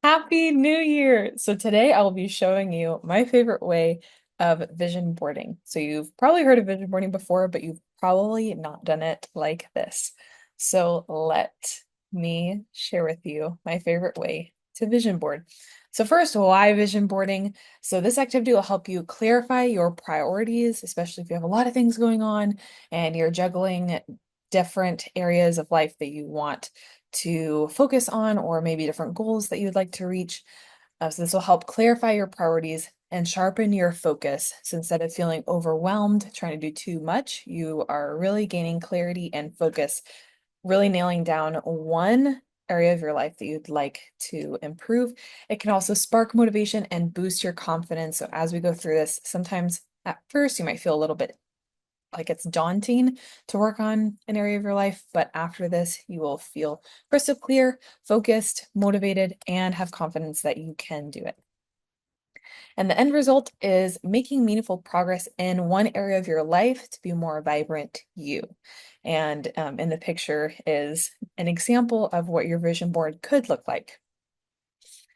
Happy New Year! So today I will be showing you my favorite way of vision boarding. So you've probably heard of vision boarding before, but you've probably not done it like this. So let me share with you my favorite way to vision board. So first, why vision boarding? So this activity will help you clarify your priorities, especially if you have a lot of things going on and you're juggling different areas of life that you want to focus on, or maybe different goals that you'd like to reach. So this will help clarify your priorities and sharpen your focus. So instead of feeling overwhelmed, trying to do too much, you are really gaining clarity and focus, really nailing down one area of your life that you'd like to improve. It can also spark motivation and boost your confidence. So as we go through this, sometimes at first you might feel a little bit like it's daunting to work on an area of your life, but after this, you will feel crystal clear, focused, motivated, and have confidence that you can do it. And the end result is making meaningful progress in one area of your life to be more vibrant you. And in the picture is an example of what your vision board could look like.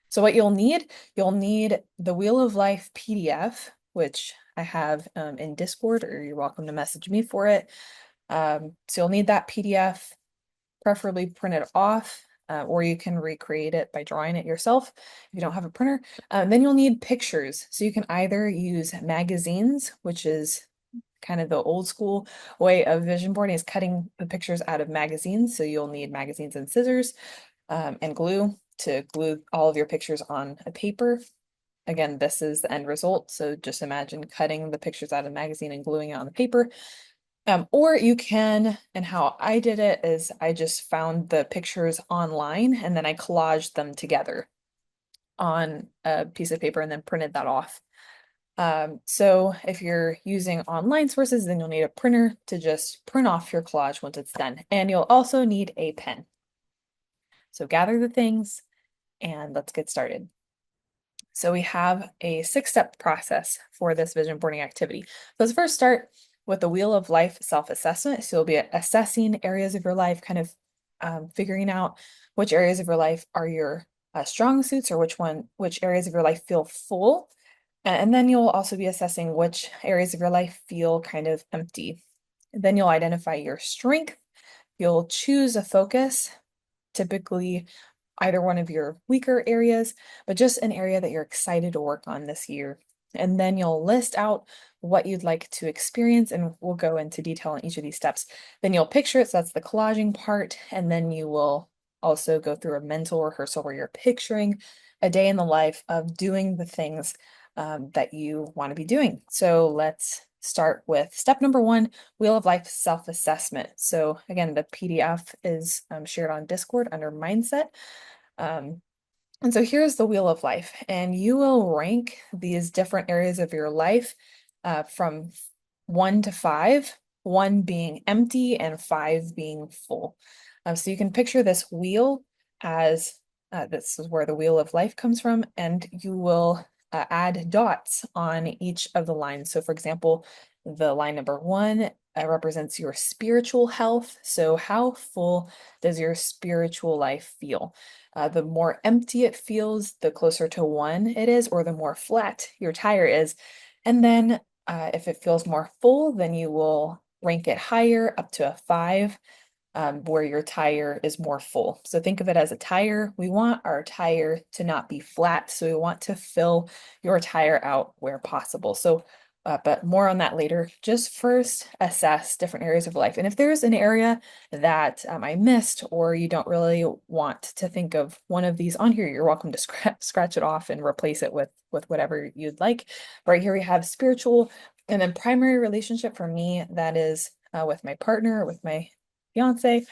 So what you'll need the Wheel of Life PDF, which I have in Discord, or you're welcome to message me for it. So you'll need that PDF, preferably printed off, or you can recreate it by drawing it yourself if you don't have a printer. Then you'll need pictures. So you can either use magazines, which is kind of the old school way of vision boarding, is cutting the pictures out of magazines. So you'll need magazines and scissors and glue to glue all of your pictures on a paper. Again, this is the end result. So just imagine cutting the pictures out of a magazine and gluing it on the paper. Or you can, and how I did it is I just found the pictures online and then I collaged them together on a piece of paper and then printed that off. So if you're using online sources, then you'll need a printer to just print off your collage once it's done. And you'll also need a pen. So gather the things and let's get started. So we have a 6-step process for this vision boarding activity. Let's first start with the Wheel of Life self-assessment. So you'll be assessing areas of your life, kind of figuring out which areas of your life are your strong suits, or which areas of your life feel full. And then you'll also be assessing which areas of your life feel kind of empty. And then you'll identify your strength. You'll choose a focus, typically either one of your weaker areas, but just an area that you're excited to work on this year. And then you'll list out what you'd like to experience, and we'll go into detail on each of these steps. Then you'll picture it, so that's the collaging part, and then you will also go through a mental rehearsal where you're picturing a day in the life of doing the things that you want to be doing. So let's start with step number 1, Wheel of Life self-assessment. So again, the PDF is shared on Discord under Mindset. Um, and so here's the Wheel of Life, and you will rank these different areas of your life from 1 to 5, 1 being empty and 5 being full. So you can picture this wheel as this is where the Wheel of Life comes from, and you will add dots on each of the lines. So for example, the line number 1 represents your spiritual health. So how full does your spiritual life feel? The more empty it feels, the closer to 1 it is, or the more flat your tire is. And then if it feels more full, then you will rank it higher up to a 5, where your tire is more full. So think of it as a tire. We want our tire to not be flat, so we want to fill your tire out where possible. So but more on that later. Just first assess different areas of life. And if there's an area that I missed, or you don't really want to think of one of these on here, you're welcome to scratch it off and replace it with whatever you'd like. Right here we have spiritual, and then primary relationship. For me, that is with my partner, with my fiance.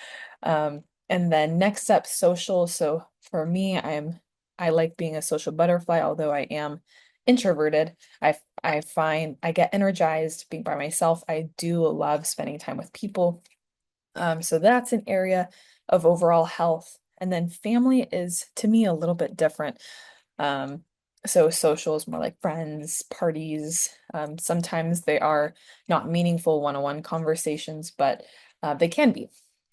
And then next up, social. So for me, I like being a social butterfly, although I am introverted. I find I get energized being by myself. I do love spending time with people. So that's an area of overall health. And then family is, to me, a little bit different. Um, so social is more like friends, parties. Sometimes they are not meaningful one-on-one conversations, but they can be.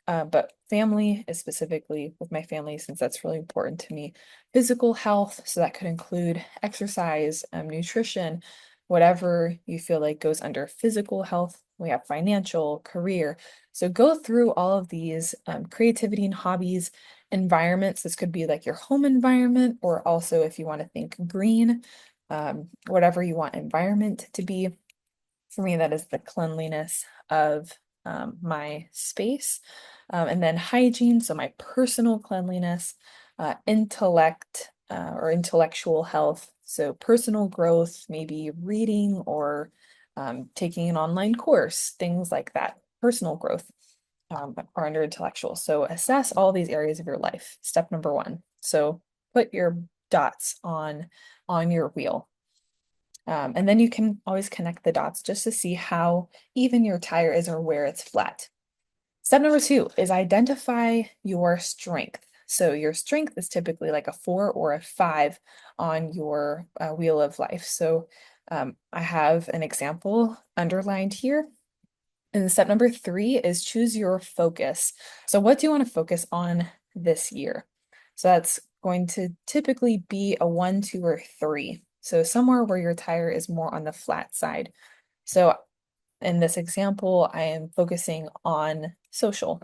But family is specifically with my family, since that's really important to me. Physical health, so that could include exercise, nutrition, whatever you feel like goes under physical health. We have financial, career. So go through all of these creativity and hobbies, environments. This could be like your home environment, or also if you want to think green, whatever you want environment to be. For me, that is the cleanliness of my space. And then hygiene, so my personal cleanliness, intellect or intellectual health, so personal growth, maybe reading or taking an online course, things like that. Personal growth are under intellectual. So assess all these areas of your life. Step number one. So put your dots on your wheel. And then you can always connect the dots just to see how even your tire is or where it's flat. Step number two is identify your strength. So your strength is typically like a 4 or a 5 on your wheel of life. So I have an example underlined here. And step number three is choose your focus. So what do you want to focus on this year? So that's going to typically be a 1, 2, or 3. So somewhere where your tire is more on the flat side. So in this example, I am focusing on social.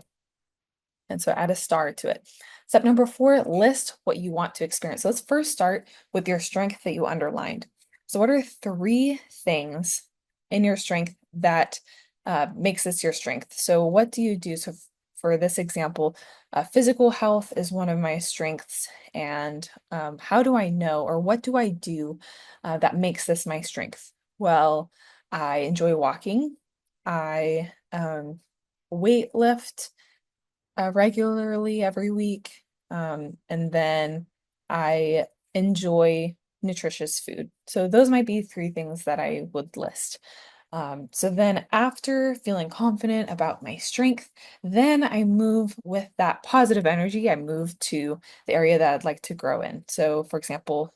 And so add a star to it. Step number four, list what you want to experience. So let's first start with your strength that you underlined. So what are 3 things in your strength that makes this your strength? So what do you do? So for this example, physical health is one of my strengths. And how do I know, or what do I do that makes this my strength? Well, I enjoy walking. I weight lift regularly every week. And then I enjoy nutritious food. So those might be 3 things that I would list. So then after feeling confident about my strength, then I move with that positive energy. I move to the area that I'd like to grow in. So for example,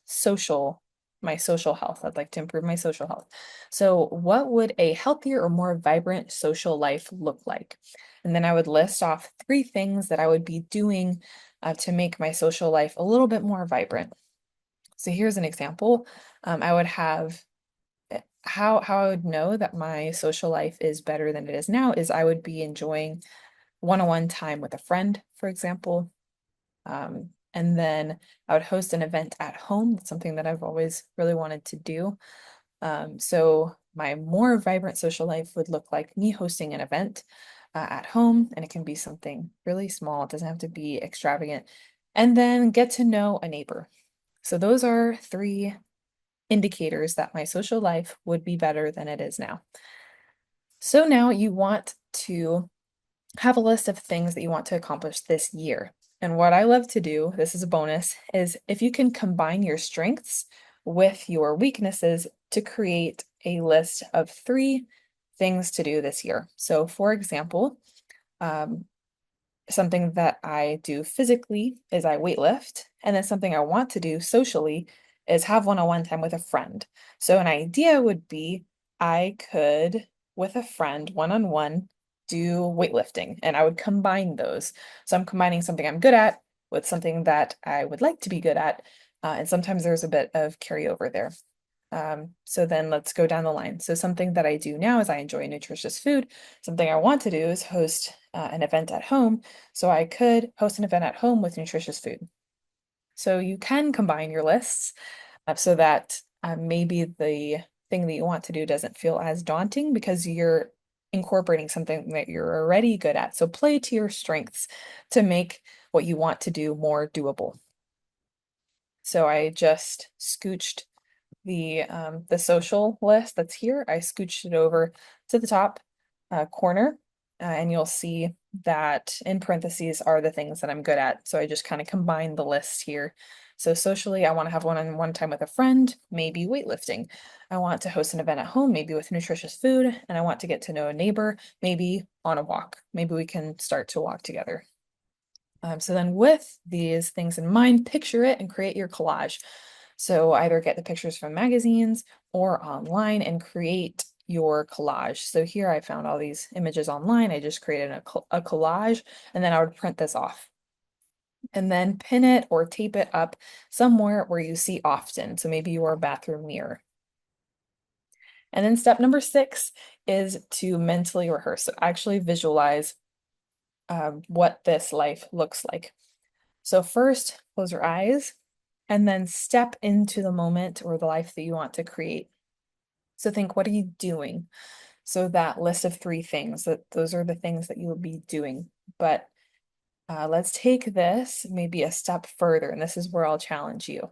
my social health. I'd like to improve my social health. So what would a healthier or more vibrant social life look like? And then I would list off 3 things that I would be doing to make my social life a little bit more vibrant. So here's an example. I would have how I would know that my social life is better than it is now is I would be enjoying one-on-one time with a friend, for example. And then I would host an event at home. That's something that I've always really wanted to do. So my more vibrant social life would look like me hosting an event at home, and it can be something really small. It doesn't have to be extravagant. And then get to know a neighbor. So those are 3 indicators that my social life would be better than it is now. So now you want to have a list of things that you want to accomplish this year. And what I love to do, this is a bonus, is if you can combine your strengths with your weaknesses to create a list of 3 things to do this year. So, for example, um, something that I do physically is I weightlift, and then something I want to do socially is have one-on-one time with a friend. So an idea would be I could, with a friend, one-on-one, do weightlifting, and I would combine those. So I'm combining something I'm good at with something that I would like to be good at, and sometimes there's a bit of carryover there. So then let's go down the line. So something that I do now is I enjoy nutritious food. Something I want to do is host an event at home. So I could host an event at home with nutritious food. So you can combine your lists so that maybe the thing that you want to do doesn't feel as daunting because you're incorporating something that you're already good at. So play to your strengths to make what you want to do more doable. So I just scooched the social list that's here. I scooched it over to the top corner, and you'll see that in parentheses are the things that I'm good at. So I just kind of combine the list here. So socially, I want to have one-on-one time with a friend, maybe weightlifting. I want to host an event at home, maybe with nutritious food, and I want to get to know a neighbor, maybe on a walk. Maybe we can start to walk together. So then with these things in mind, picture it and create your collage. So either get the pictures from magazines or online and create your collage. So here I found all these images online. I just created a collage and then I would print this off and then pin it or tape it up somewhere where you see often. So maybe your bathroom mirror. And then step number 6 is to mentally rehearse. So actually visualize what this life looks like. So first, close your eyes and then step into the moment or the life that you want to create. So think, what are you doing? So that list of 3 things, that those are the things that you will be doing. But let's take this maybe a step further, and this is where I'll challenge you.